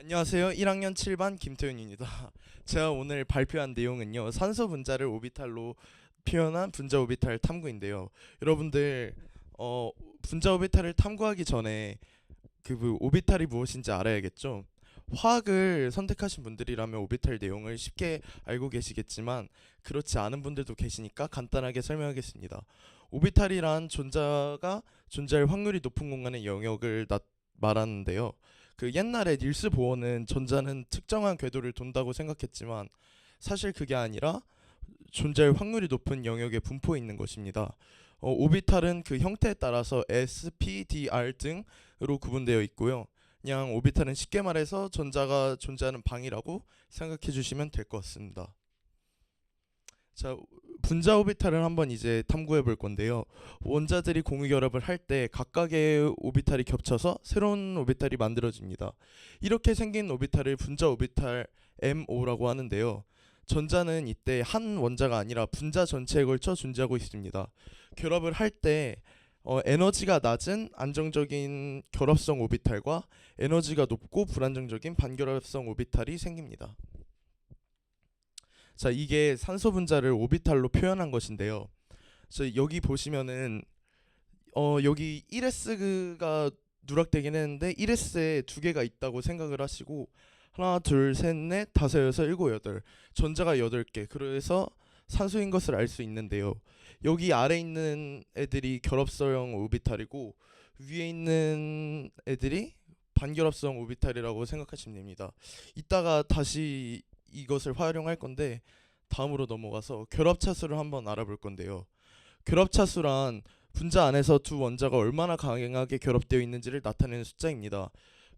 안녕하세요. 1학년 7반 김태윤입니다. 제가 오늘 발표한 내용은요. 산소 분자를 오비탈로 표현한 분자 오비탈 탐구인데요. 여러분들 분자 오비탈을 탐구하기 전에 오비탈이 무엇인지 알아야겠죠. 화학을 선택하신 분들이라면 오비탈 내용을 쉽게 알고 계시겠지만 그렇지 않은 분들도 계시니까 간단하게 설명하겠습니다. 오비탈이란 존재가 존재할 확률이 높은 공간의 영역을 말하는데요. 옛날에 닐스 보어는 전자는 특정한 궤도를 돈다고 생각했지만 사실 그게 아니라 존재할 확률이 높은 영역에 분포해 있는 것입니다. 오비탈은 그 형태에 따라서 S, P, D, R 등으로 구분되어 있고요. 그냥 오비탈은 쉽게 말해서 전자가 존재하는 방이라고 생각해 주시면 될 것 같습니다. 자, 분자 오비탈을 한번 이제 탐구해 볼 건데요. 원자들이 공유 결합을 할 때 각각의 오비탈이 겹쳐서 새로운 오비탈이 만들어집니다. 이렇게 생긴 오비탈을 분자 오비탈 MO라고 하는데요. 전자는 이때 한 원자가 아니라 분자 전체에 걸쳐 존재하고 있습니다. 결합을 할 때 에너지가 낮은 안정적인 결합성 오비탈과 에너지가 높고 불안정적인 반결합성 오비탈이 생깁니다. 자, 이게 산소 분자를 오비탈로 표현한 것인데요. 여기 보시면은 여기 1s가 누락되긴 했는데 1s에 두 개가 있다고 생각을 하시고 하나, 둘, 셋, 넷, 다섯, 여섯, 일곱, 여덟 전자가 8개. 그래서 산소인 것을 알 수 있는데요. 여기 아래 있는 애들이 결합성 오비탈이고 위에 있는 애들이 반결합성 오비탈이라고 생각하시면 됩니다. 이따가 다시 이것을 활용할 건데 다음으로 넘어가서 결합차수를 한번 알아볼 건데요. 결합차수란 분자 안에서 두 원자가 얼마나 강하게 결합되어 있는지를 나타내는 숫자입니다.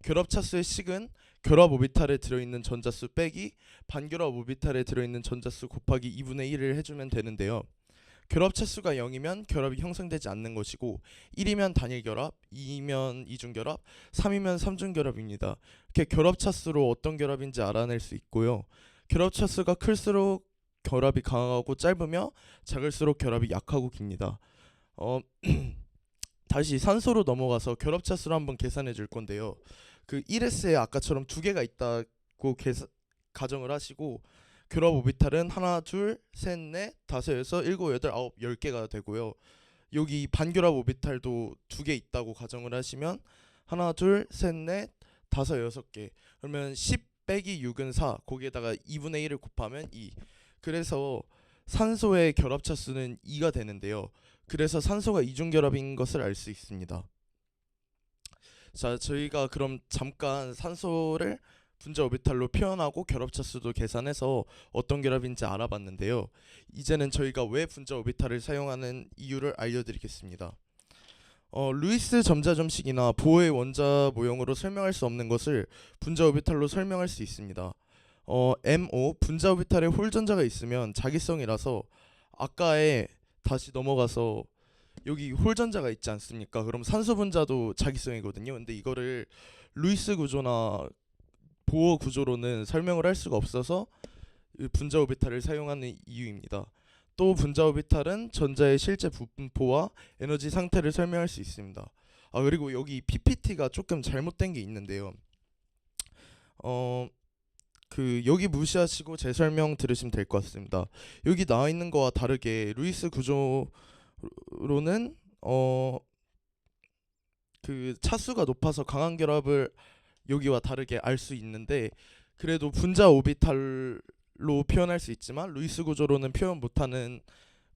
결합차수의 식은 결합 오비탈에 들어있는 전자수 빼기 반결합 오비탈에 들어있는 전자수 곱하기 2분의 1을 해주면 되는데요. 결합차수가 0이면 결합이 형성되지 않는 것이고 1이면 단일 결합, 2이면 이중 결합, 3이면 삼중 결합입니다. 이렇게 결합차수로 어떤 결합인지 알아낼 수 있고요. 결합차수가 클수록 결합이 강하고 짧으며 작을수록 결합이 약하고 깁니다. 다시 산소로 넘어가서 결합차수를 한번 계산해 줄 건데요. 1s에 아까처럼 두 개가 있다고 가정을 하시고 결합 오비탈은 하나, 둘, 셋, 넷, 다섯, 여섯, 일곱, 여덟, 아홉, 10개가 되고요. 여기 반결합 오비탈도 두 개 있다고 가정을 하시면 하나, 둘, 셋, 넷, 다섯, 6개. 그러면 10 빼기 6은 4. 거기에다가 2분의 1을 곱하면 2. 그래서 산소의 결합차수는 2가 되는데요. 그래서 산소가 이중결합인 것을 알 수 있습니다. 자, 저희가 그럼 잠깐 산소를 분자 오비탈로 표현하고 결합차수도 계산해서 어떤 결합인지 알아봤는데요. 이제는 저희가 왜 분자 오비탈을 사용하는 이유를 알려드리겠습니다. 루이스 점자점식이나 보어의 원자 모형으로 설명할 수 없는 것을 분자 오비탈로 설명할 수 있습니다. MO 분자 오비탈에 홀전자가 있으면 자기성이라서 아까에 다시 넘어가서 여기 홀전자가 있지 않습니까? 그럼 산소 분자도 자기성이거든요. 근데 이거를 루이스 구조나 보어 구조로는 설명을 할 수가 없어서 분자 오비탈을 사용하는 이유입니다. 또 분자 오비탈은 전자의 실제 분포와 에너지 상태를 설명할 수 있습니다. 그리고 여기 PPT가 조금 잘못된 게 있는데요. 여기 무시하시고 제 설명 들으시면 될 것 같습니다. 여기 나와 있는 거와 다르게 루이스 구조로는 차수가 높아서 강한 결합을 여기와 다르게 알 수 있는데 그래도 분자 오비탈로 표현할 수 있지만 루이스 구조로는 표현 못하는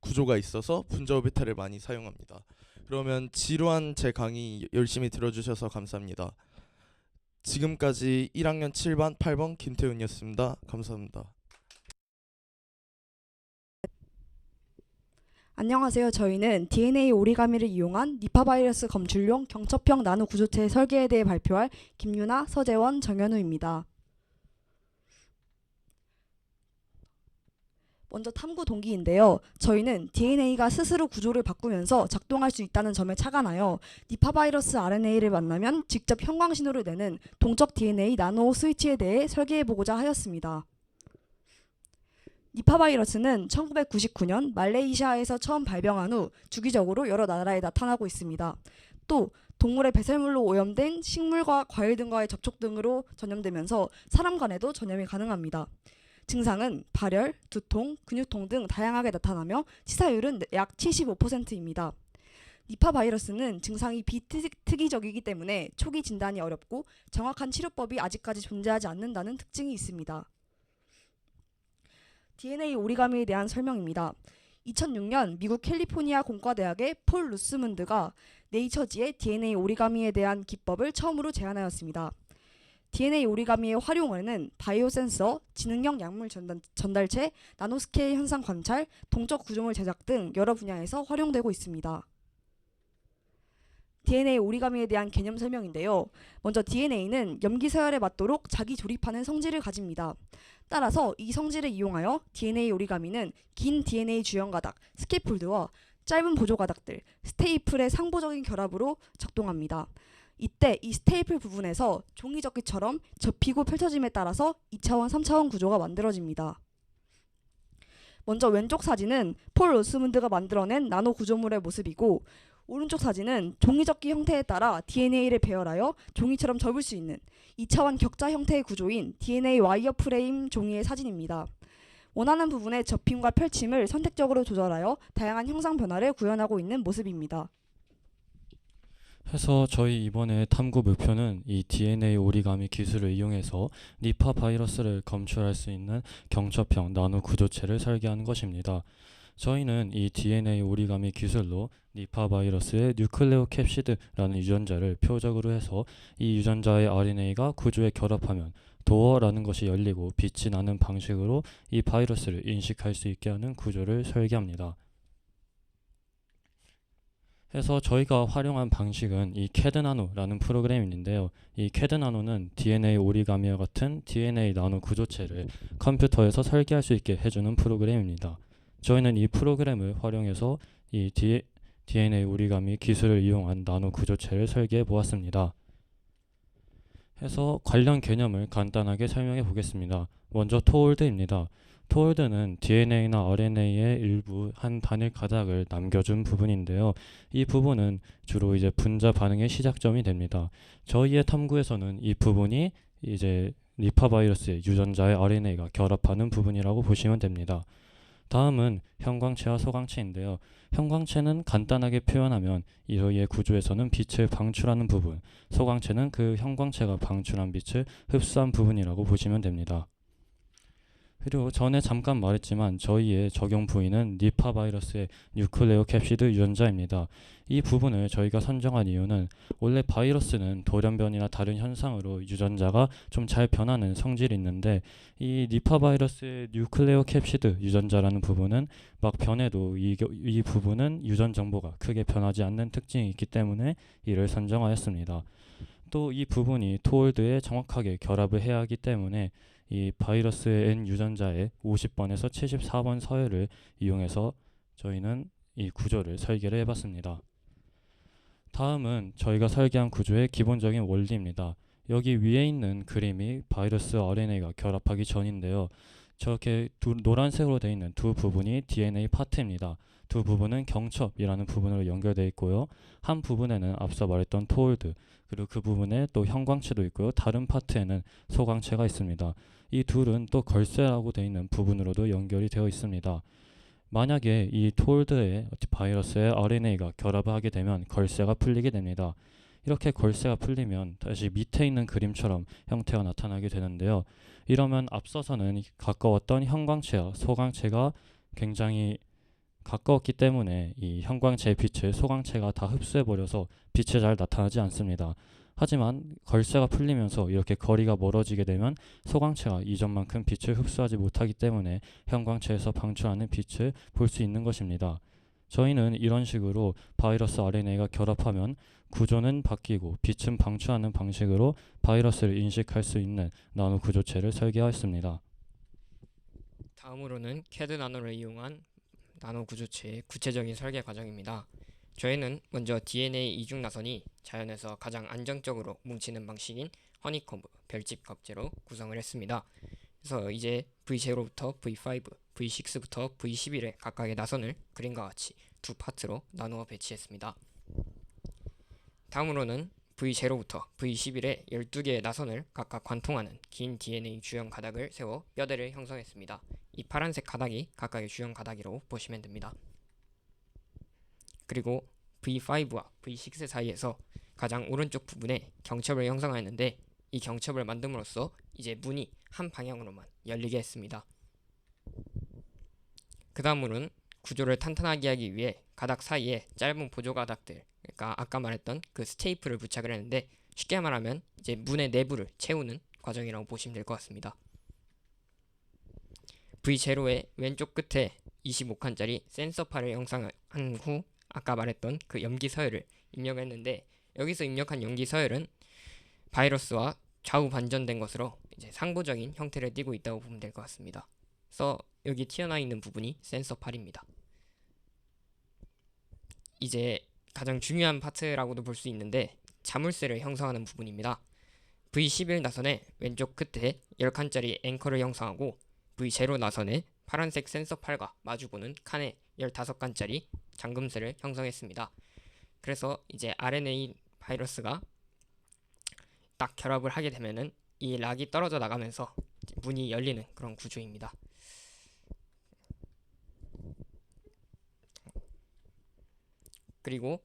구조가 있어서 분자 오비탈을 많이 사용합니다. 그러면 지루한 제 강의 열심히 들어주셔서 감사합니다. 지금까지 1학년 7반 8번 김태훈이었습니다. 감사합니다. 안녕하세요. 저희는 DNA 오리가미를 이용한 니파 바이러스 검출용 경첩형 나노 구조체 설계에 대해 발표할 김유나, 서재원, 정현우입니다. 먼저 탐구 동기인데요. 저희는 DNA가 스스로 구조를 바꾸면서 작동할 수 있다는 점에 착안하여 니파 바이러스 RNA를 만나면 직접 형광 신호를 내는 동적 DNA 나노 스위치에 대해 설계해보고자 하였습니다. 니파 바이러스는 1999년 말레이시아에서 처음 발병한 후 주기적으로 여러 나라에 나타나고 있습니다. 또 동물의 배설물로 오염된 식물과 과일 등과의 접촉 등으로 전염되면서 사람 간에도 전염이 가능합니다. 증상은 발열, 두통, 근육통 등 다양하게 나타나며 치사율은 약 75%입니다. 니파 바이러스는 증상이 비특이적이기 때문에 초기 진단이 어렵고 정확한 치료법이 아직까지 존재하지 않는다는 특징이 있습니다. DNA 오리가미에 대한 설명입니다. 2006년 미국 캘리포니아 공과대학의 폴 루스문드가 네이처지에 DNA 오리가미에 대한 기법을 처음으로 제안하였습니다. DNA 오리가미의 활용에는 바이오 센서, 지능형 약물 전달체, 나노스케일 현상 관찰, 동적 구조물 제작 등 여러 분야에서 활용되고 있습니다. DNA 오리가미에 대한 개념 설명인데요. 먼저 DNA는 염기 서열에 맞도록 자기 조립하는 성질을 가집니다. 따라서 이 성질을 이용하여 DNA 오리가미는 긴 DNA 주연 가닥, 스캐폴드와 짧은 보조 가닥들, 스테이플의 상보적인 결합으로 작동합니다. 이때 이 스테이플 부분에서 종이접기처럼 접히고 펼쳐짐에 따라서 2차원, 3차원 구조가 만들어집니다. 먼저 왼쪽 사진은 폴 로스문드가 만들어낸 나노 구조물의 모습이고 오른쪽 사진은 종이접기 형태에 따라 DNA를 배열하여 종이처럼 접을 수 있는 2차원 격자 형태의 구조인 DNA 와이어 프레임 종이의 사진입니다. 원하는 부분의 접힘과 펼침을 선택적으로 조절하여 다양한 형상 변화를 구현하고 있는 모습입니다. 해서 저희 이번에 탐구 목표는 이 DNA 오리가미 기술을 이용해서 니파 바이러스를 검출할 수 있는 경첩형 나노 구조체를 설계하는 것입니다. 저희는 이 DNA 오리가미 기술로 니파 바이러스의 뉴클레오 캡시드라는 유전자를 표적으로 해서 이 유전자의 RNA가 구조에 결합하면 도어라는 것이 열리고 빛이 나는 방식으로 이 바이러스를 인식할 수 있게 하는 구조를 설계합니다. 해서 저희가 활용한 방식은 이 캐드나노라는 프로그램인데요. 이 캐드나노는 DNA 오리가미와 같은 DNA 나노 구조체를 컴퓨터에서 설계할 수 있게 해주는 프로그램입니다. 저희는 이 프로그램을 활용해서 이 DNA 오리가미 기술을 이용한 나노 구조체를 설계해 보았습니다. 해서 관련 개념을 간단하게 설명해 보겠습니다. 먼저 토홀드입니다. 토홀드는 DNA나 RNA의 일부 한 단일 가닥을 남겨준 부분인데요. 이 부분은 주로 이제 분자 반응의 시작점이 됩니다. 저희의 탐구에서는 이 부분이 이제 니파 바이러스의 유전자의 RNA가 결합하는 부분이라고 보시면 됩니다. 다음은 형광체와 소광체인데요. 형광체는 간단하게 표현하면 저희의 구조에서는 빛을 방출하는 부분, 소광체는 그 형광체가 방출한 빛을 흡수한 부분이라고 보시면 됩니다. 그리고 전에 잠깐 말했지만 저희의 적용 부위는 니파 바이러스의 뉴클레오 캡시드 유전자입니다. 이 부분을 저희가 선정한 이유는 원래 바이러스는 돌연변이나 다른 현상으로 유전자가 좀 잘 변하는 성질이 있는데 이 니파 바이러스의 뉴클레오 캡시드 유전자라는 부분은 막 변해도 이 부분은 유전 정보가 크게 변하지 않는 특징이 있기 때문에 이를 선정하였습니다. 또 이 부분이 토홀드에 정확하게 결합을 해야 하기 때문에 이 바이러스의 N 유전자의 50번에서 74번 서열을 이용해서 저희는 이 구조를 설계를 해봤습니다. 다음은 저희가 설계한 구조의 기본적인 원리입니다. 여기 위에 있는 그림이 바이러스 RNA가 결합하기 전인데요. 저렇게 노란색으로 되어 있는 두 부분이 DNA 파트입니다. 두 부분은 경첩이라는 부분으로 연결되어 있고요. 한 부분에는 앞서 말했던 토홀드, 그리고 그 부분에 또 형광체도 있고요. 다른 파트에는 소광체가 있습니다. 이 둘은 또 걸쇠라고 되어 있는 부분으로도 연결이 되어 있습니다. 만약에 이 토홀드에 바이러스의 RNA가 결합을 하게 되면 걸쇠가 풀리게 됩니다. 이렇게 걸쇠가 풀리면 다시 밑에 있는 그림처럼 형태가 나타나게 되는데요. 이러면 앞서서는 가까웠던 형광체와 소광체가 굉장히 가까웠기 때문에 이 형광체의 빛을 소광체가 다 흡수해버려서 빛이 잘 나타나지 않습니다. 하지만 걸쇠가 풀리면서 이렇게 거리가 멀어지게 되면 소광체가 이전만큼 빛을 흡수하지 못하기 때문에 형광체에서 방출하는 빛을 볼 수 있는 것입니다. 저희는 이런 식으로 바이러스 RNA가 결합하면 구조는 바뀌고 빛은 방출하는 방식으로 바이러스를 인식할 수 있는 나노 구조체를 설계하였습니다. 다음으로는 캐드 나노를 이용한 나노 구조체의 구체적인 설계 과정입니다. 저희는 먼저 DNA 이중 나선이 자연에서 가장 안정적으로 뭉치는 방식인 허니콤브, 별집 껍질로 구성을 했습니다. 그래서 이제 V0부터 V5, V6부터 V11의 각각의 나선을 그림과 같이 두 파트로 나누어 배치했습니다. 다음으로는 V0부터 V11의 12개의 나선을 각각 관통하는 긴 DNA 주형 가닥을 세워 뼈대를 형성했습니다. 이 파란색 가닥이 각각의 주형 가닥이라고 보시면 됩니다. 그리고 V5와 V6 사이에서 가장 오른쪽 부분에 경첩을 형성하였는데 이 경첩을 만듦으로써 이제 문이 한 방향으로만 열리게 했습니다. 그 다음으로는 구조를 탄탄하게 하기 위해 가닥 사이에 짧은 보조 가닥들, 그러니까 아까 말했던 그 스테이플을 부착을 했는데 쉽게 말하면 이제 문의 내부를 채우는 과정이라고 보시면 될 것 같습니다. V0의 왼쪽 끝에 25칸짜리 센서파를 형성한 후 아까 말했던 그 염기 서열을 입력했는데 여기서 입력한 염기 서열은 바이러스와 좌우 반전된 것으로 이제 상부적인 형태를 띠고 있다고 보면 될 것 같습니다. 그래서 여기 튀어나와 있는 부분이 센서 팔입니다. 이제 가장 중요한 파트라고도 볼 수 있는데 자물쇠를 형성하는 부분입니다. V11 나선의 왼쪽 끝에 10칸짜리 앵커를 형성하고 V0 나선의 파란색 센서 팔과 마주보는 칸에 15칸짜리 잠금쇠를 형성했습니다. 그래서 이제 RNA 바이러스가 딱 결합을 하게 되면은 이 락이 떨어져 나가면서 문이 열리는 그런 구조입니다. 그리고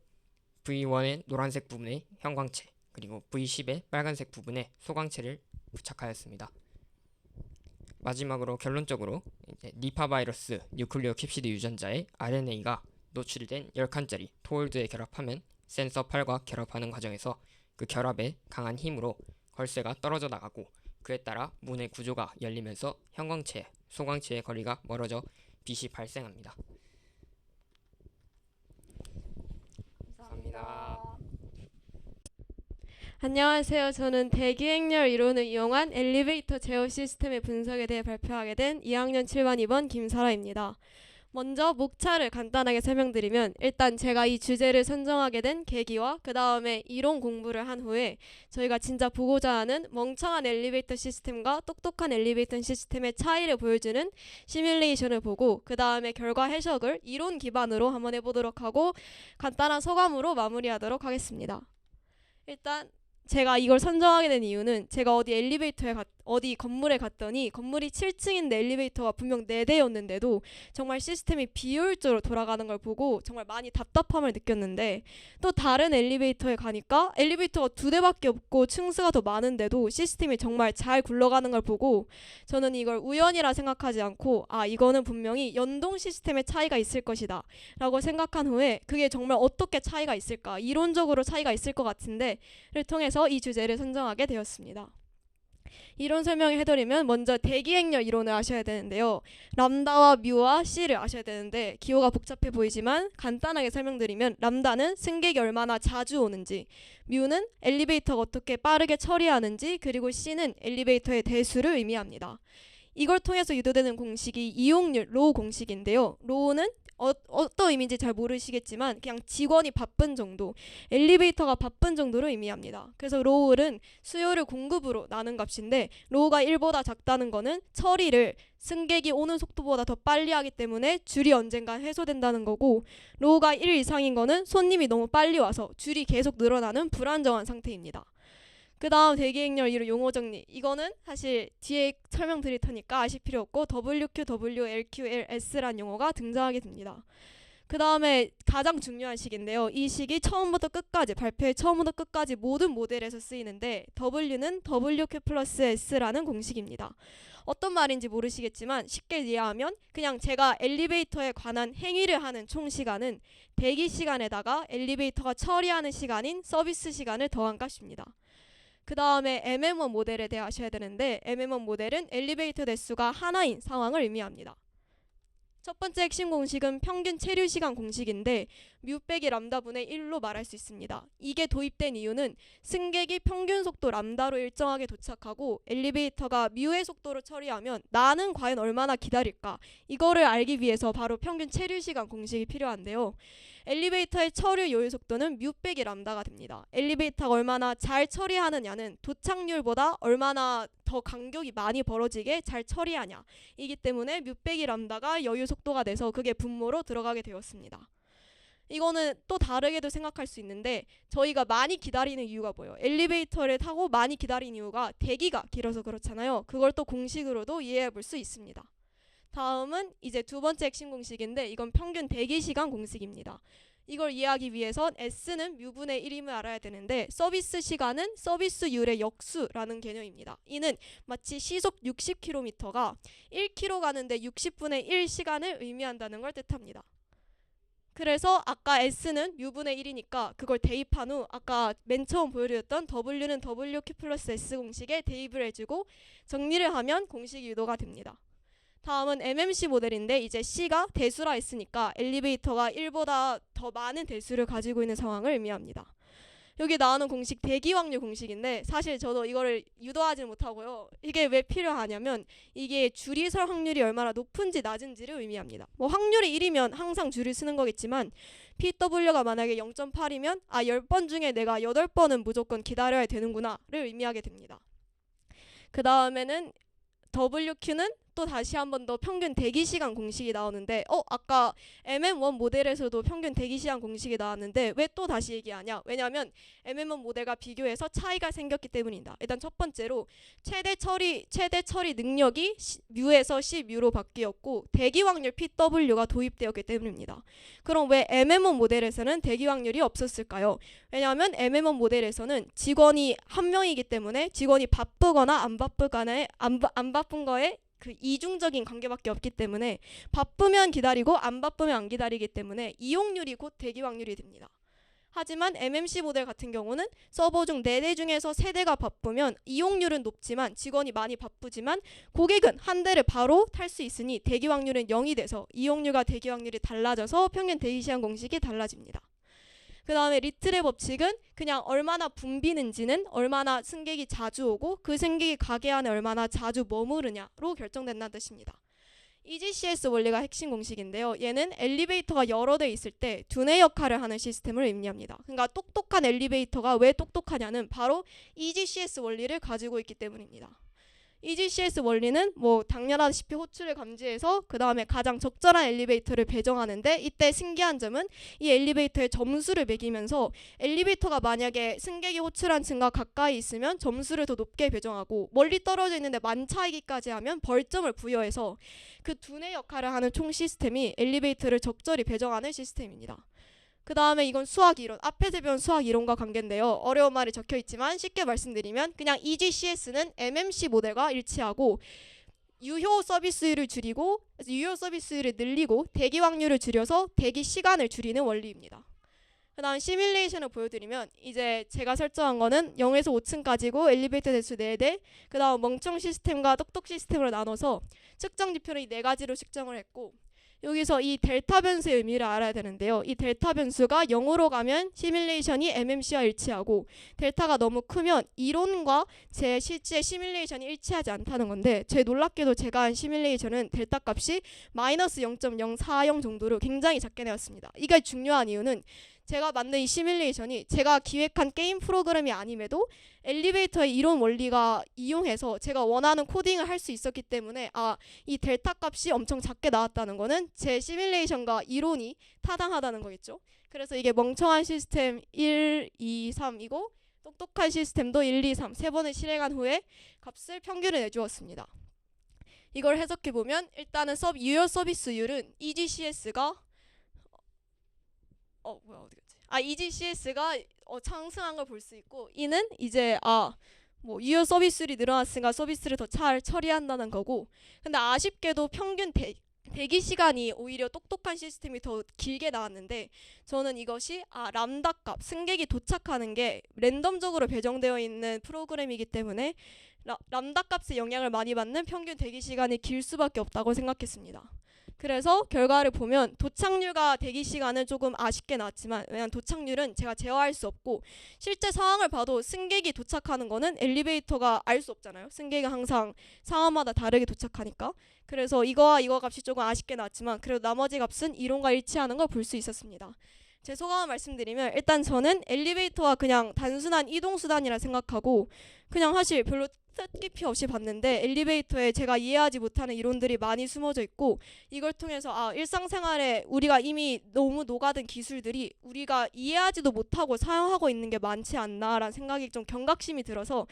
V1의 노란색 부분에 형광체, 그리고 V10의 빨간색 부분에 소광체를 부착하였습니다. 마지막으로 결론적으로 이제 니파 바이러스 뉴클리오 캡시드 유전자의 RNA가 노출된 10칸짜리 토홀드에 결합하면 센서 8과 결합하는 과정에서 그 결합의 강한 힘으로 걸쇠가 떨어져 나가고 그에 따라 문의 구조가 열리면서 형광체, 소광체의 거리가 멀어져 빛이 발생합니다. 감사합니다. 안녕하세요. 저는 대기행렬 이론을 이용한 엘리베이터 제어 시스템의 분석에 대해 발표하게 된 2학년 7반 2번 김설아입니다. 먼저 목차를 간단하게 설명드리면 일단 제가 이 주제를 선정하게 된 계기와 그 다음에 이론 공부를 한 후에 저희가 진짜 보고자 하는 멍청한 엘리베이터 시스템과 똑똑한 엘리베이터 시스템의 차이를 보여주는 시뮬레이션을 보고 그 다음에 결과 해석을 이론 기반으로 한번 해보도록 하고 간단한 소감으로 마무리하도록 하겠습니다. 일단 제가 이걸 선정하게 된 이유는 제가 어디 건물에 갔더니 건물이 7층인데 엘리베이터가 분명 4대였는데도 정말 시스템이 비효율적으로 돌아가는 걸 보고 정말 많이 답답함을 느꼈는데 또 다른 엘리베이터에 가니까 엘리베이터가 2대밖에 없고 층수가 더 많은데도 시스템이 정말 잘 굴러가는 걸 보고 저는 이걸 우연이라 생각하지 않고 이거는 분명히 연동 시스템의 차이가 있을 것이다 라고 생각한 후에 그게 정말 어떻게 차이가 있을까, 이론적으로 차이가 있을 것 같은데 를 통해서 이 주제를 선정하게 되었습니다. 이론 설명을 해드리면 먼저 대기행렬 이론을 아셔야 되는데요. 람다와 뮤와 C를 아셔야 되는데 기호가 복잡해 보이지만 간단하게 설명드리면 람다는 승객이 얼마나 자주 오는지, 뮤는 엘리베이터가 어떻게 빠르게 처리하는지, 그리고 C는 엘리베이터의 대수를 의미합니다. 이걸 통해서 유도되는 공식이 이용률 로우 공식인데요. 로우는 어떤 의미인지 잘 모르시겠지만 그냥 직원이 바쁜 정도, 엘리베이터가 바쁜 정도를 의미합니다. 그래서 로우는 수요를 공급으로 나눈 값인데 로우가 1보다 작다는 거는 처리를 승객이 오는 속도보다 더 빨리 하기 때문에 줄이 언젠가 해소된다는 거고, 로우가 1 이상인 거는 손님이 너무 빨리 와서 줄이 계속 늘어나는 불안정한 상태입니다. 그 다음 대기행렬 이론 용어 정리, 이거는 사실 뒤에 설명드릴 테니까 아실 필요 없고 WQ, LQ, LS라는 용어가 등장하게 됩니다. 그 다음에 가장 중요한 식인데요. 이 식이 처음부터 끝까지, 발표의 처음부터 끝까지 모든 모델에서 쓰이는데 W는 WQ 플러스 S라는 공식입니다. 어떤 말인지 모르시겠지만 쉽게 이해하면 그냥 제가 엘리베이터에 관한 행위를 하는 총 시간은 대기 시간에다가 엘리베이터가 처리하는 시간인 서비스 시간을 더한 값입니다. 그 다음에 MM1 모델에 대해 아셔야 되는데 MM1 모델은 엘리베이터 대수가 하나인 상황을 의미합니다. 첫 번째 핵심 공식은 평균 체류 시간 공식인데 뮤 빼기 람다분의 1로 말할 수 있습니다. 이게 도입된 이유는 승객이 평균 속도 람다로 일정하게 도착하고 엘리베이터가 뮤의 속도로 처리하면 나는 과연 얼마나 기다릴까, 이거를 알기 위해서 바로 평균 체류 시간 공식이 필요한데요. 엘리베이터의 처리 요율 속도는 뮤 빼기 람다가 됩니다. 엘리베이터가 얼마나 잘 처리하느냐는 도착률보다 얼마나 더 간격이 많이 벌어지게 잘 처리하냐 이기 때문에 뮤 빼기 람다가 여유 속도가 돼서 그게 분모로 들어가게 되었습니다. 이거는 또 다르게도 생각할 수 있는데 저희가 많이 기다리는 이유가 뭐예요? 엘리베이터를 타고 많이 기다리는 이유가 대기가 길어서 그렇잖아요. 그걸 또 공식으로도 이해해 볼 수 있습니다. 다음은 이제 두 번째 핵심 공식인데 이건 평균 대기 시간 공식입니다. 이걸 이해하기 위해선 S는 뮤분의 1임을 알아야 되는데 서비스 시간은 서비스율의 역수라는 개념입니다. 이는 마치 시속 60km가 1km 가는데 60분의 1시간을 의미한다는 걸 뜻합니다. 그래서 아까 S는 뮤분의 1이니까 그걸 대입한 후 아까 맨 처음 보여드렸던 W는 WQ 플러스 S 공식에 대입을 해주고 정리를 하면 공식이 유도가 됩니다. 다음은 MMC 모델인데 이제 C가 대수라 했으니까 엘리베이터가 1보다 더 많은 대수를 가지고 있는 상황을 의미합니다. 여기 나오는 공식 대기 확률 공식인데 사실 저도 이거를 유도하지 못하고요. 이게 왜 필요하냐면 이게 줄이 설 확률이 얼마나 높은지 낮은지를 의미합니다. 뭐 확률이 1이면 항상 줄을 쓰는 거겠지만 PW가 만약에 0.8이면 10번 중에 내가 8번은 무조건 기다려야 되는구나를 의미하게 됩니다. 그 다음에는 WQ는 또 다시 한 번 더 평균 대기시간 공식이 나오는데 아까 MM1 모델에서도 평균 대기시간 공식이 나왔는데 왜 또 다시 얘기하냐? 왜냐하면 MM1 모델과 비교해서 차이가 생겼기 때문이다. 일단 첫 번째로 최대 처리 능력이 뮤에서 10뮤로 바뀌었고 대기 확률 PW가 도입되었기 때문입니다. 그럼 왜 MM1 모델에서는 대기 확률이 없었을까요? 왜냐하면 MM1 모델에서는 직원이 한 명이기 때문에 직원이 바쁘거나 안 바쁜 거에 그 이중적인 관계밖에 없기 때문에 바쁘면 기다리고 안 바쁘면 안 기다리기 때문에 이용률이 곧 대기 확률이 됩니다. 하지만 MMC 모델 같은 경우는 서버 중 4대 중에서 3대가 바쁘면 이용률은 높지만 직원이 많이 바쁘지만 고객은 한 대를 바로 탈 수 있으니 대기 확률은 0이 돼서 이용률과 대기 확률이 달라져서 평균 대기 시간 공식이 달라집니다. 그 다음에 리틀의 법칙은 그냥 얼마나 붐비는지는 얼마나 승객이 자주 오고 그 승객이 가게 안에 얼마나 자주 머무르냐로 결정된다는 뜻입니다. EGCS 원리가 핵심 공식인데요. 얘는 엘리베이터가 여러 대 있을 때 두뇌 역할을 하는 시스템을 의미합니다. 그러니까 똑똑한 엘리베이터가 왜 똑똑하냐는 바로 EGCS 원리를 가지고 있기 때문입니다. EGCS 원리는 뭐 당연하다시피 호출을 감지해서 그 다음에 가장 적절한 엘리베이터를 배정하는데 이때 신기한 점은 이 엘리베이터의 점수를 매기면서 엘리베이터가 만약에 승객이 호출한 층과 가까이 있으면 점수를 더 높게 배정하고 멀리 떨어져 있는데 만차이기까지 하면 벌점을 부여해서 그 두뇌 역할을 하는 총 시스템이 엘리베이터를 적절히 배정하는 시스템입니다. 그 다음에 이건 수학 이론, 앞에서 배운 수학 이론과 관계인데요. 어려운 말이 적혀 있지만 쉽게 말씀드리면 그냥 EGCS는 MMC 모델과 일치하고 유효 서비스율을 줄이고 유효 서비스율을 늘리고 대기 확률을 줄여서 대기 시간을 줄이는 원리입니다. 그 다음 시뮬레이션을 보여드리면 이제 제가 설정한 거는 0에서 5층까지고 엘리베이터 대수 4대 그 다음 멍청 시스템과 똑똑 시스템으로 나눠서 측정 지표를 이 4가지로 측정을 했고 여기서 이 델타 변수의 의미를 알아야 되는데요. 이 델타 변수가 0으로 가면 시뮬레이션이 MMC와 일치하고 델타가 너무 크면 이론과 제 실제 시뮬레이션이 일치하지 않다는 건데 제 놀랍게도 제가 한 시뮬레이션은 델타 값이 마이너스 0.040 정도로 굉장히 작게 내었습니다. 이게 중요한 이유는 제가 만든 이 시뮬레이션이 제가 기획한 게임 프로그램이 아님에도 엘리베이터의 이론 원리가 이용해서 제가 원하는 코딩을 할 수 있었기 때문에 이 델타 값이 엄청 작게 나왔다는 거는 제 시뮬레이션과 이론이 타당하다는 거겠죠. 그래서 이게 멍청한 시스템 1, 2, 3이고 똑똑한 시스템도 1, 2, 3 세 번을 실행한 후에 값을 평균을 내주었습니다. 이걸 해석해보면 일단은 유효 서비스율은 EGCS가 EGCS가 상승한 걸 볼 수 있고 이는 이제 뭐 유효 서비스율이 늘어났으니까 서비스를 더 잘 처리한다는 거고 근데 아쉽게도 평균 대기 시간이 오히려 똑똑한 시스템이 더 길게 나왔는데 저는 이것이 람다 값 승객이 도착하는 게 랜덤적으로 배정되어 있는 프로그램이기 때문에 람다 값의 영향을 많이 받는 평균 대기 시간이 길 수밖에 없다고 생각했습니다. 그래서 결과를 보면 도착률과 대기 시간은 조금 아쉽게 나왔지만 왜냐하면 도착률은 제가 제어할 수 없고 실제 상황을 봐도 승객이 도착하는 거는 엘리베이터가 알 수 없잖아요. 승객이 항상 상황마다 다르게 도착하니까. 그래서 이거와 이거 값이 조금 아쉽게 나왔지만 그래도 나머지 값은 이론과 일치하는 걸 볼 수 있었습니다. 제 소감을 말씀드리면 일단 저는 엘리베이터가 그냥 단순한 이동수단이라 생각하고 그냥 사실 별로 뜻깊이 없이 봤는데 엘리베이터에 제가 이해하지 못하는 이론들이 많이 숨어져 있고 이걸 통해서 일상생활에 우리가 이미 너무 녹아든 기술들이 우리가 이해하지도 못하고 사용하고 있는 게 많지 않나라는 생각이 좀 경각심이 들어서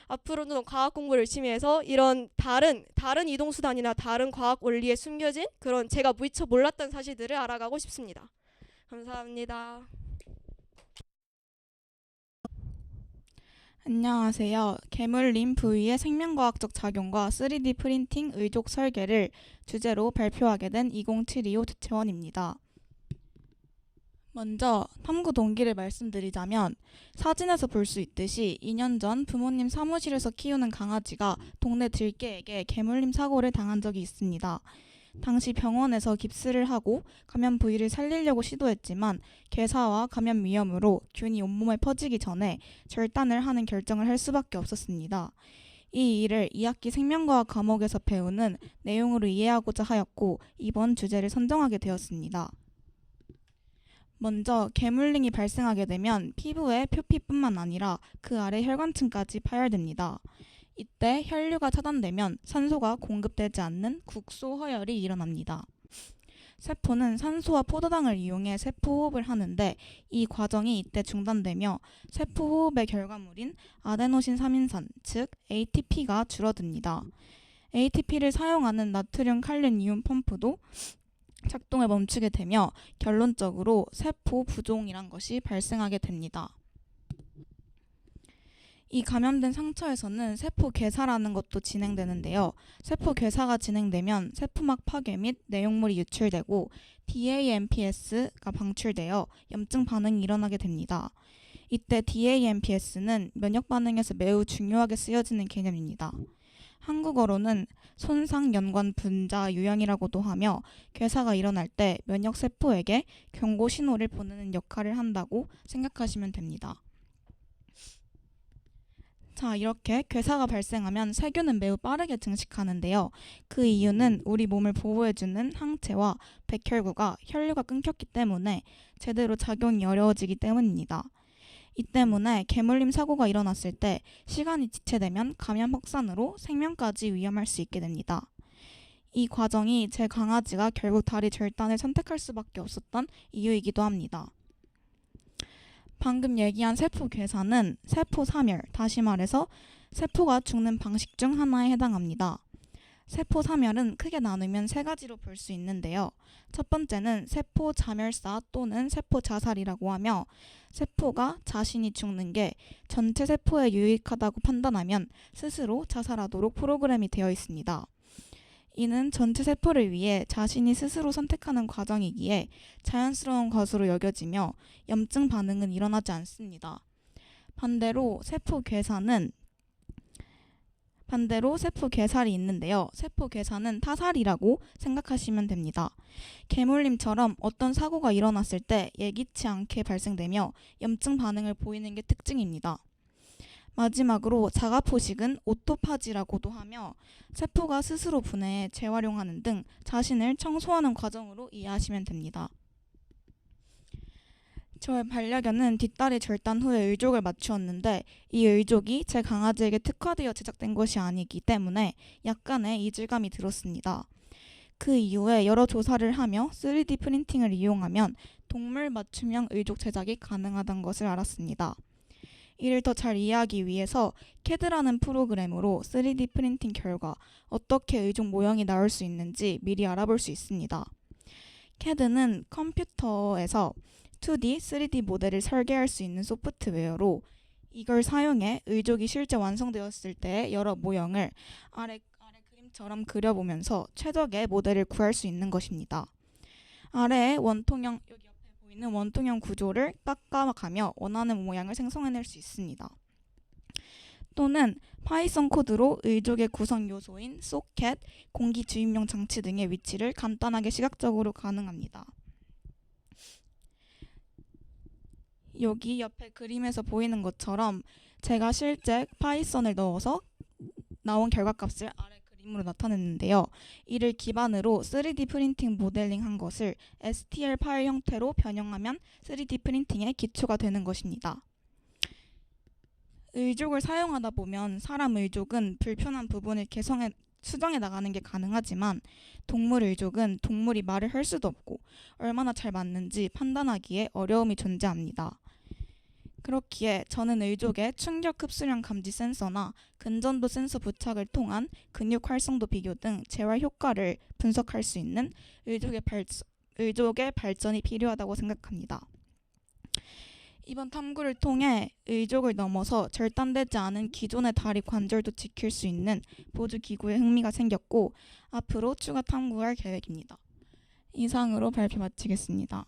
앞으로는 과학 공부를 열심히 해서 이런 다른 이동수단이나 다른 과학 원리에 숨겨진 그런 제가 미처 몰랐던 사실들을 알아가고 싶습니다. 감사합니다. 안녕하세요. 개물림 부위의 생명과학적 작용과 3D 프린팅 의족 설계를 주제로 발표하게 된 2072호 주최원입니다. 먼저 탐구 동기를 말씀드리자면 사진에서 볼 수 있듯이 2년 전 부모님 사무실에서 키우는 강아지가 동네 들개에게 개물림 사고를 당한 적이 있습니다. 당시 병원에서 깁스를 하고 감염 부위를 살리려고 시도했지만 괴사와 감염 위험으로 균이 온몸에 퍼지기 전에 절단을 하는 결정을 할 수밖에 없었습니다. 이 일을 2학기 생명과학 과목에서 배우는 내용으로 이해하고자 하였고 이번 주제를 선정하게 되었습니다. 먼저 개물링이 발생하게 되면 피부의 표피뿐만 아니라 그 아래 혈관층까지 파열됩니다. 이때 혈류가 차단되면 산소가 공급되지 않는 국소허혈이 일어납니다. 세포는 산소와 포도당을 이용해 세포호흡을 하는데 이 과정이 이때 중단되며 세포호흡의 결과물인 아데노신 3인산, 즉 ATP가 줄어듭니다. ATP를 사용하는 나트륨 칼륨 이온 펌프도 작동을 멈추게 되며 결론적으로 세포 부종이란 것이 발생하게 됩니다. 이 감염된 상처에서는 세포 괴사라는 것도 진행되는데요. 세포 괴사가 진행되면 세포막 파괴 및 내용물이 유출되고 DAMPS가 방출되어 염증 반응이 일어나게 됩니다. 이때 DAMPS는 면역 반응에서 매우 중요하게 쓰여지는 개념입니다. 한국어로는 손상 연관 분자 유형이라고도 하며 괴사가 일어날 때 면역 세포에게 경고 신호를 보내는 역할을 한다고 생각하시면 됩니다. 자, 이렇게 괴사가 발생하면 세균은 매우 빠르게 증식하는데요. 그 이유는 우리 몸을 보호해주는 항체와 백혈구가 혈류가 끊겼기 때문에 제대로 작용이 어려워지기 때문입니다. 이 때문에 개물림 사고가 일어났을 때 시간이 지체되면 감염 확산으로 생명까지 위험할 수 있게 됩니다. 이 과정이 제 강아지가 결국 다리 절단을 선택할 수밖에 없었던 이유이기도 합니다. 방금 얘기한 세포 괴사는 세포 사멸, 다시 말해서 세포가 죽는 방식 중 하나에 해당합니다. 세포 사멸은 크게 나누면 세 가지로 볼 수 있는데요. 첫 번째는 세포 자멸사 또는 세포 자살이라고 하며 세포가 자신이 죽는 게 전체 세포에 유익하다고 판단하면 스스로 자살하도록 프로그램이 되어 있습니다. 이는 전체 세포를 위해 자신이 스스로 선택하는 과정이기에 자연스러운 것으로 여겨지며 염증 반응은 일어나지 않습니다. 반대로 세포 괴살이 있는데요. 세포 괴살은 타살이라고 생각하시면 됩니다. 개물림처럼 어떤 사고가 일어났을 때 예기치 않게 발생되며 염증 반응을 보이는 게 특징입니다. 마지막으로 자가포식은 오토파지라고도 하며 세포가 스스로 분해해 재활용하는 등 자신을 청소하는 과정으로 이해하시면 됩니다. 저의 반려견은 뒷다리 절단 후에 의족을 맞추었는데 이 의족이 제 강아지에게 특화되어 제작된 것이 아니기 때문에 약간의 이질감이 들었습니다. 그 이후에 여러 조사를 하며 3D 프린팅을 이용하면 동물 맞춤형 의족 제작이 가능하다는 것을 알았습니다. 이를 더 잘 이해하기 위해서 CAD라는 프로그램으로 3D 프린팅 결과 어떻게 의족 모형이 나올 수 있는지 미리 알아볼 수 있습니다. CAD는 컴퓨터에서 2D, 3D 모델을 설계할 수 있는 소프트웨어로 이걸 사용해 의족이 실제 완성되었을 때 여러 모형을 아래 그림처럼 그려보면서 최적의 모델을 구할 수 있는 것입니다. 아래에 원통형, 여기 옆에 보이는 원통형 구조를 깎아가며 원하는 모양을 생성해낼 수 있습니다. 또는 파이썬 코드로 의족의 구성 요소인 소켓, 공기 주입용 장치 등의 위치를 간단하게 시각적으로 가능합니다. 여기 옆에 그림에서 보이는 것처럼 제가 실제 파이썬을 넣어서 나온 결과값을 아래 그림으로 나타냈는데요. 이를 기반으로 3D 프린팅 모델링한 것을 STL 파일 형태로 변형하면 3D 프린팅의 기초가 되는 것입니다. 의족을 사용하다 보면 사람 의족은 불편한 부분을 수정해 나가는 게 가능하지만 동물 의족은 동물이 말을 할 수도 없고 얼마나 잘 맞는지 판단하기에 어려움이 존재합니다. 그렇기에 저는 의족의 충격 흡수량 감지 센서나 근전도 센서 부착을 통한 근육 활성도 비교 등 재활 효과를 분석할 수 있는 의족의 발전이 필요하다고 생각합니다. 이번 탐구를 통해 의족을 넘어서 절단되지 않은 기존의 다리 관절도 지킬 수 있는 보조 기구에 흥미가 생겼고 앞으로 추가 탐구할 계획입니다. 이상으로 발표 마치겠습니다.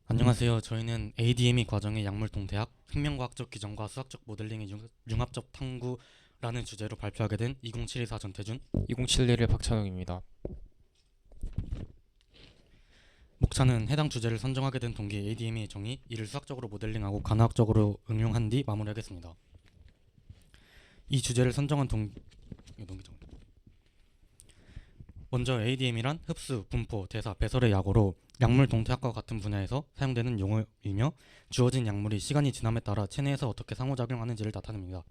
안녕하세요. 저희는 ADME 과정의 약물 동태학, 생명과학적 규정과 수학적 모델링의 융합적 탐구라는 주제로 발표하게 된 2072 전태준, 2071 박찬욱입니다. 목차는 해당 주제를 선정하게 된 동기 ADME의 정의, 이를 수학적으로 모델링하고 간화학적으로 응용한 뒤 마무리하겠습니다. 이 주제를 선정한 먼저 ADM이란 흡수, 분포, 대사, 배설의 약어로 약물 동태학과 같은 분야에서 사용되는 용어이며 주어진 약물이 시간이 지남에 따라 체내에서 어떻게 상호작용하는지를 나타냅니다.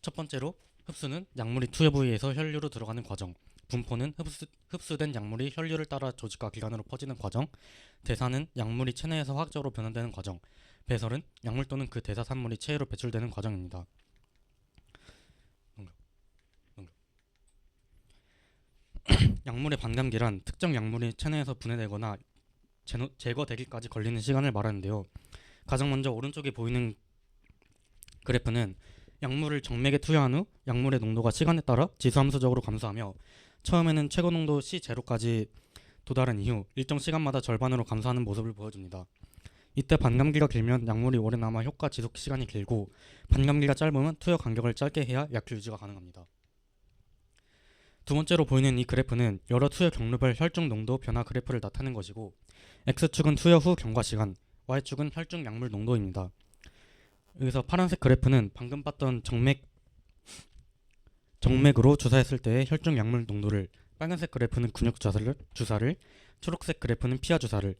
첫 번째로 흡수는 약물이 투여 부위에서 혈류로 들어가는 과정, 분포는 흡수된 약물이 혈류를 따라 조직과 기관으로 퍼지는 과정, 대사는 약물이 체내에서 화학적으로 변환되는 과정, 배설은 약물 또는 그 대사 산물이 체외로 배출되는 과정입니다. 약물의 반감기란 특정 약물이 체내에서 분해되거나 제거되기까지 걸리는 시간을 말하는데요. 가장 먼저 오른쪽에 보이는 그래프는 약물을 정맥에 투여한 후 약물의 농도가 시간에 따라 지수함수적으로 감소하며 처음에는 최고 농도 C0까지 도달한 이후 일정 시간마다 절반으로 감소하는 모습을 보여줍니다. 이때 반감기가 길면 약물이 오래 남아 효과 지속 시간이 길고 반감기가 짧으면 투여 간격을 짧게 해야 약효 유지가 가능합니다. 두 번째로 보이는 이 그래프는 여러 투여 경로별 혈중 농도 변화 그래프를 나타낸 것이고 X축은 투여 후 경과 시간, Y축은 혈중 약물 농도입니다. 여기서 파란색 그래프는 방금 봤던 정맥으로 주사했을 때의 혈중 약물 농도를, 빨간색 그래프는 근육 주사를, 초록색 그래프는 피하 주사를,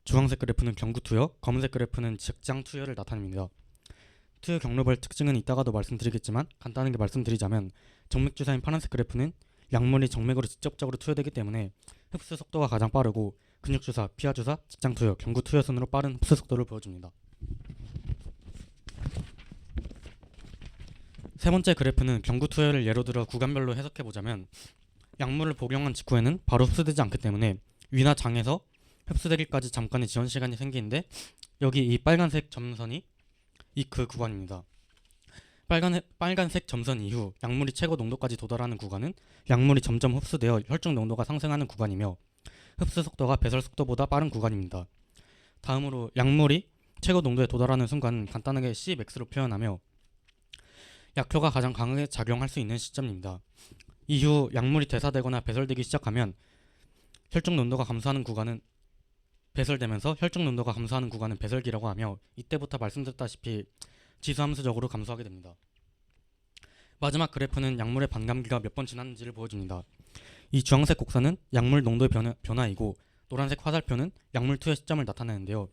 주황색 그래프는 경구 투여, 검은색 그래프는 직장 투여를 나타냅니다. 투여 경로별 특징은 이따가도 말씀드리겠지만 간단하게 말씀드리자면 정맥 주사인 파란색 그래프는 약물이 정맥으로 직접적으로 투여되기 때문에 흡수 속도가 가장 빠르고 근육 주사, 피하 주사, 직장 투여, 경구 투여 순으로 빠른 흡수 속도를 보여줍니다. 세 번째 그래프는 경구 투여를 예로 들어 구간별로 해석해보자면 약물을 복용한 직후에는 바로 흡수되지 않기 때문에 위나 장에서 흡수되기까지 잠깐의 지연 시간이 생기는데 여기 이 빨간색 점선이 그 구간입니다. 빨간색 점선 이후 약물이 최고 농도까지 도달하는 구간은 약물이 점점 흡수되어 혈중 농도가 상승하는 구간이며 흡수 속도가 배설 속도보다 빠른 구간입니다. 다음으로 약물이 최고 농도에 도달하는 순간은 간단하게 Cmax로 표현하며 약효가 가장 강하게 작용할 수 있는 시점입니다. 이후 약물이 대사되거나 배설되기 시작하면 혈중 농도가 감소하는 구간은 배설되면서 혈중 농도가 감소하는 구간은 배설기라고 하며 이때부터 말씀드렸다시피 지수함수적으로 감소하게 됩니다. 마지막 그래프는 약물의 반감기가 몇 번 지났는지를 보여줍니다. 이 주황색 곡선은 약물 농도의 변화이고 노란색 화살표는 약물 투여 시점을 나타내는데요.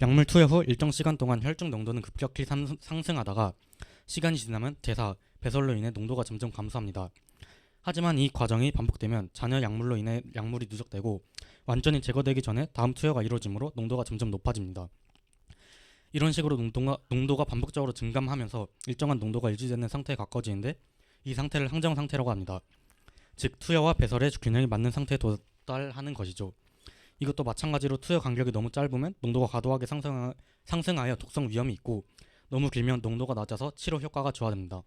약물 투여 후 일정 시간 동안 혈중 농도는 급격히 상승하다가 시간이 지나면 대사, 배설로 인해 농도가 점점 감소합니다. 하지만 이 과정이 반복되면 잔여 약물로 인해 약물이 누적되고 완전히 제거되기 전에 다음 투여가 이루어지므로 농도가 점점 높아집니다. 이런 식으로 농도가 반복적으로 증감하면서 일정한 농도가 유지되는 상태에 가까워지는데 이 상태를 항정 상태라고 합니다. 즉 투여와 배설의 균형이 맞는 상태에 도달하는 것이죠. 이것도 마찬가지로 투여 간격이 너무 짧으면 농도가 과도하게 상승하여 독성 위험이 있고 너무 길면 농도가 낮아서 치료 효과가 저하됩니다.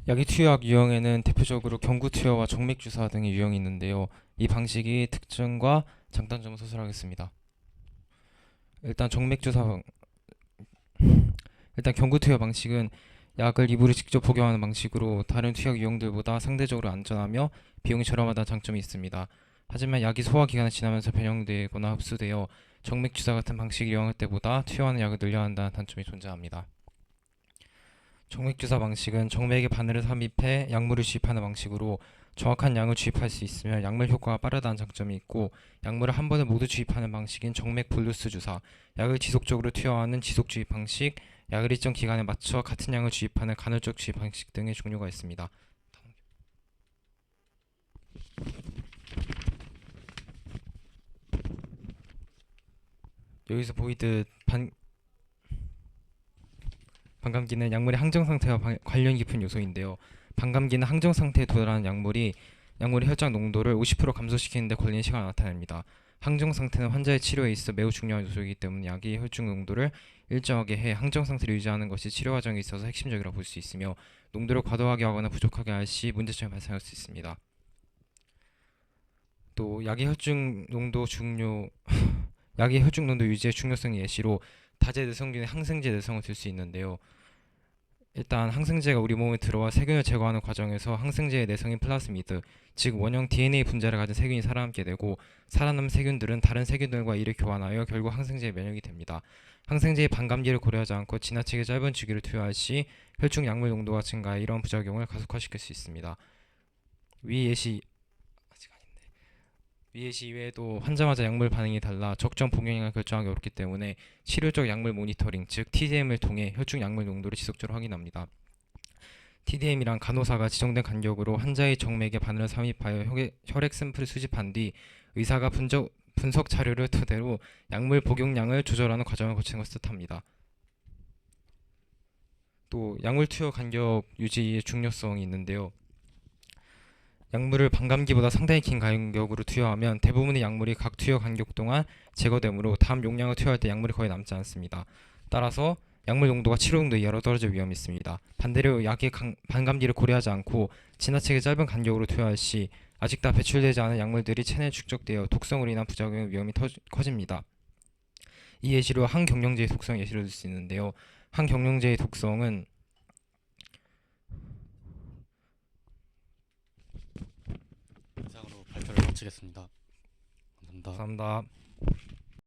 약의 투여학 유형에는 대표적으로 경구 투여와 정맥 주사 등의 유형이 있는데요. 이 방식이 특징과 장단점을 서술하겠습니다. 일단 경구 투여 방식은 약을 입으로 직접 복용하는 방식으로 다른 투약 유형들보다 상대적으로 안전하며 비용이 저렴하다는 장점이 있습니다. 하지만 약이 소화 기간이 지나면서 변형되거나 흡수되어 정맥 주사 같은 방식을 이용할 때보다 투여하는 약을 늘려야 한다는 단점이 존재합니다. 정맥 주사 방식은 정맥에 바늘을 삽입해 약물을 주입하는 방식으로 정확한 양을 주입할 수 있으며 약물 효과가 빠르다는 장점이 있고, 약물을 한 번에 모두 주입하는 방식인 정맥 볼루스 주사, 약을 지속적으로 투여하는 지속 주입 방식, 약을 일정 기간에 맞춰 같은 양을 주입하는 간헐적 주입 방식 등의 종류가 있습니다. 여기서 보이듯 반감기는 약물의 항정 상태와 관련 깊은 요소인데요. 반감기는 항정 상태에 도달하는 약물의 혈장 농도를 50% 감소시키는 데 걸리는 시간을 나타냅니다. 항정 상태는 환자의 치료에 있어 매우 중요한 요소이기 때문에 약의 혈중 농도를 일정하게 해 항정 상태를 유지하는 것이 치료 과정에 있어서 핵심적이라고 볼 수 있으며, 농도를 과도하게 하거나 부족하게 할 시 문제점이 발생할 수 있습니다. 또 약의 혈중 농도 유지의 중요성의 예시로 다제 내성균의 항생제 내성을 들 수 있는데요. 일단 항생제가 우리 몸에 들어와 세균을 제거하는 과정에서 항생제의 내성인 플라스미드, 즉 원형 DNA 분자를 가진 세균이 살아남게 되고, 살아남은 세균들은 다른 세균들과 이를 교환하여 결국 항생제에 면역이 됩니다. 항생제의 반감기를 고려하지 않고 지나치게 짧은 주기를 투여할 시 혈중 약물 농도가 증가해 이러한 부작용을 가속화시킬 수 있습니다. 위 예시 이외에도 환자마다 약물 반응이 달라 적정 복용량을 결정하기 어렵기 때문에 치료적 약물 모니터링, 즉 TDM을 통해 혈중 약물 농도를 지속적으로 확인합니다. TDM이란 간호사가 지정된 간격으로 환자의 정맥에 바늘을 삽입하여 혈액 샘플을 수집한 뒤 의사가 분석 자료를 토대로 약물 복용량을 조절하는 과정을 거치는 것을 뜻합니다. 또 약물 투여 간격 유지의 중요성이 있는데요. 약물을 반감기보다 상당히 긴 간격으로 투여하면 대부분의 약물이 각 투여 간격 동안 제거되므로 다음 용량을 투여할 때 약물이 거의 남지 않습니다. 따라서 약물 농도가 치료 농도 이하로 떨어질 위험이 있습니다. 반대로 약의 반감기를 고려하지 않고 지나치게 짧은 간격으로 투여할 시 아직 다 배출되지 않은 약물들이 체내에 축적되어 독성으로 인한 부작용의 위험이 커집니다. 이 예시로 항경영제의 독성 예시를 들 수 있는데요. 항경영제의 독성은 이상으로 발표를 마치겠습니다. 감사합니다. 감사합니다.